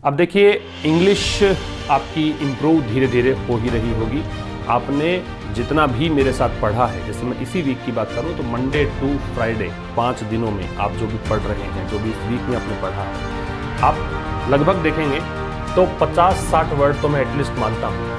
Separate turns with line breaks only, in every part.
अब देखिए, इंग्लिश आपकी इम्प्रूव धीरे धीरे हो ही रही होगी। आपने जितना भी मेरे साथ पढ़ा है, जैसे मैं इसी वीक की बात करूं तो मंडे टू फ्राइडे 5 दिनों में आप जो भी पढ़ रहे हैं, जो भी इस वीक में आपने पढ़ा है, आप लगभग देखेंगे तो 50-60 वर्ड तो मैं एटलीस्ट मानता हूँ।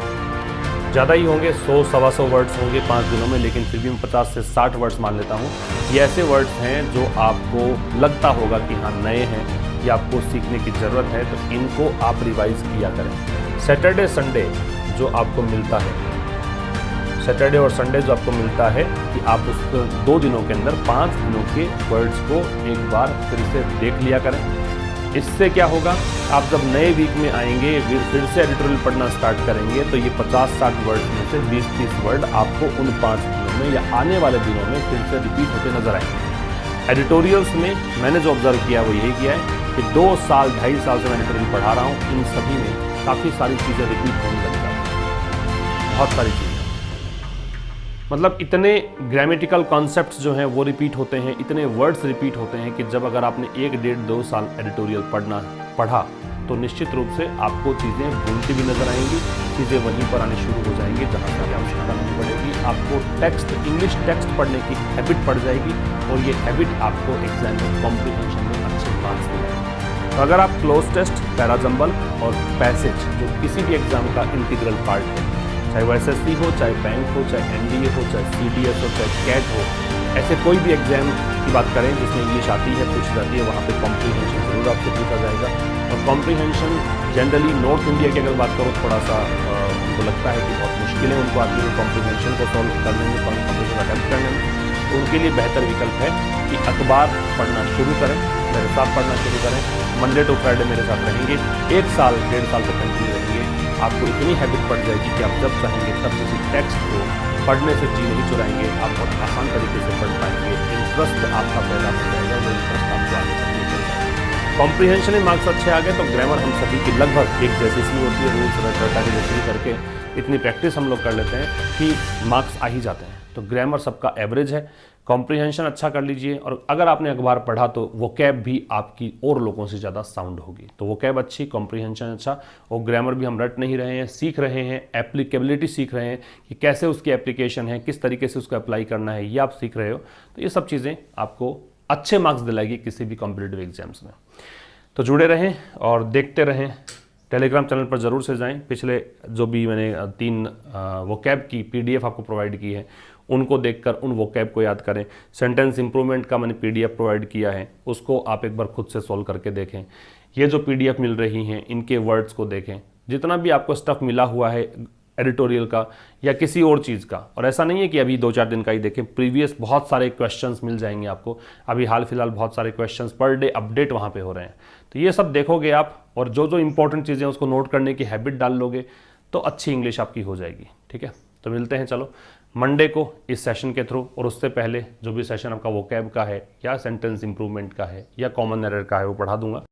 ज़्यादा ही होंगे, 100-125 वर्ड्स होंगे 5 दिनों में, लेकिन फिर भी मैं 50 से 60 वर्ड्स मान लेता हूँ। ये ऐसे वर्ड्स हैं जो आपको लगता होगा कि हाँ नए हैं, ये आपको सीखने की ज़रूरत है, तो इनको आप रिवाइज किया करें। सैटरडे संडे जो आपको मिलता है, सैटरडे और संडे जो आपको मिलता है, कि आप उस 2 दिनों के अंदर 5 दिनों के वर्ड्स को एक बार फिर से देख लिया करें। इससे क्या होगा, आप जब नए वीक में आएंगे, फिर से एडिटोरियल पढ़ना स्टार्ट करेंगे, तो ये 50-60 वर्ड्स में से 20-30 वर्ड आपको उन 5 दिनों में या आने वाले दिनों में फिर से रिपीट होते नजर आएंगे। एडिटोरियल्स में मैंने जो ऑब्जर्व किया वो यही किया है कि 2 साल 2.5 साल से मैं एडिटोरियल पढ़ा रहा हूँ, इन सभी में काफ़ी सारी चीज़ें रिपीट होने लग जाती हैं, बहुत सारी चीज़ें। मतलब इतने ग्रामेटिकल कॉन्सेप्ट्स जो हैं वो रिपीट होते हैं, इतने वर्ड्स रिपीट होते हैं कि जब अगर आपने 1-1.5-2 साल एडिटोरियल पढ़ा तो निश्चित रूप से आपको चीज़ें भूलती भी नजर आएंगी, चीज़ें वहीं पर आनी शुरू हो जाएंगी जहाँ पर आवश्यकता नहीं पड़ेगी। आपको टेक्स्ट, इंग्लिश टेक्स्ट पढ़ने की हैबिट पड़ जाएगी और ये हैबिट आपको एग्जाम में कॉम्प्रिहेंशन में अच्छे मार्क्स दिलाएगी। तो अगर आप क्लोज टेस्ट, पैराजंबल और पैसेज जो किसी भी एग्जाम का इंटीग्रल पार्ट है, चाहे वो SSC हो, चाहे बैंक हो, चाहे NDA हो, चाहे CDS हो, चाहे CAT हो, ऐसे कोई भी एग्जाम की बात करें जिसमें इंग्लिश आती है, पूछी जाती है, वहाँ पे कॉम्प्रिहेंशन जरूर आपसे पूछा जाएगा। और कॉम्प्रिहेंशन जनरली नॉर्थ इंडिया की अगर बात करो, थोड़ा सा उनको लगता है कि बहुत मुश्किलें उनको आती है कॉम्प्रिहेंशन को सॉल्व करने में, कॉम्प्रिहेंशन अटेम्प्ट करने में। तो उनके लिए बेहतर विकल्प है कि अखबार पढ़ना शुरू करें, मेरे साथ पढ़ना शुरू करें। मंडे टू फ्राइडे मेरे साथ रहेंगे, 1 साल 1.5 साल तक कंटिन्यू रहेंगे। आपको इतनी हैबिट पड़ जाएगी कि आप जब चाहेंगे तब किसी टेक्स्ट को पढ़ने से जी नहीं चुराएंगे, आप बहुत आसान तरीके से पढ़ पाएंगे। इंटरेस्ट आपका पैदा हो जाएगा, वो इंटरेस्ट आपको आगे तक ले चल जाएगा। कॉम्प्रिहेंशन में मार्क्स अच्छे आ गए तो ग्रामर हम सभी की लगभग एक जैसी सी होती है, रूल्स रटा के जैसे करके इतनी प्रैक्टिस हम लोग कर लेते हैं कि मार्क्स आ ही जाते हैं। तो ग्रामर सबका एवरेज है, कॉम्प्रिहेंशन अच्छा कर लीजिए। और अगर आपने अखबार पढ़ा तो वोकैब भी आपकी और लोगों से ज़्यादा साउंड होगी। तो वोकैब अच्छी, कॉम्प्रिहेंशन अच्छा, और ग्रामर भी हम रट नहीं रहे हैं, सीख रहे हैं, एप्लीकेबिलिटी सीख रहे हैं कि कैसे उसकी एप्लीकेशन है, किस तरीके से उसको अप्लाई करना है, ये आप सीख रहे हो। तो ये सब चीज़ें आपको अच्छे मार्क्स दिलाएगी किसी भी कॉम्पिटिटिव एग्जाम्स में। तो जुड़े रहें और देखते रहें, टेलीग्राम चैनल पर ज़रूर से जाएं। पिछले जो भी मैंने 3 वोकैब की PDF आपको प्रोवाइड की है, उनको देखकर उन वोकैब को याद करें। सेंटेंस इंप्रूवमेंट का मैंने PDF प्रोवाइड किया है, उसको आप एक बार खुद से सॉल्व करके देखें। ये जो PDF मिल रही हैं, इनके वर्ड्स को देखें। जितना भी आपको स्टफ़ मिला हुआ है एडिटोरियल का या किसी और चीज़ का, और ऐसा नहीं है कि अभी 2-4 दिन का ही देखें, प्रीवियस बहुत सारे क्वेश्चंस मिल जाएंगे आपको। अभी हाल फिलहाल बहुत सारे क्वेश्चंस पर डे अपडेट वहाँ पे हो रहे हैं, तो ये सब देखोगे आप, और जो जो इंपॉर्टेंट चीज़ें उसको नोट करने की हैबिट डाल लोगे तो अच्छी इंग्लिश आपकी हो जाएगी। ठीक है, तो मिलते हैं चलो मंडे को इस सेशन के थ्रू, और उससे पहले जो भी सेशन आपका वोकैब का है या सेंटेंस इंप्रूवमेंट का है या कॉमन एरर का है वो पढ़ा दूंगा।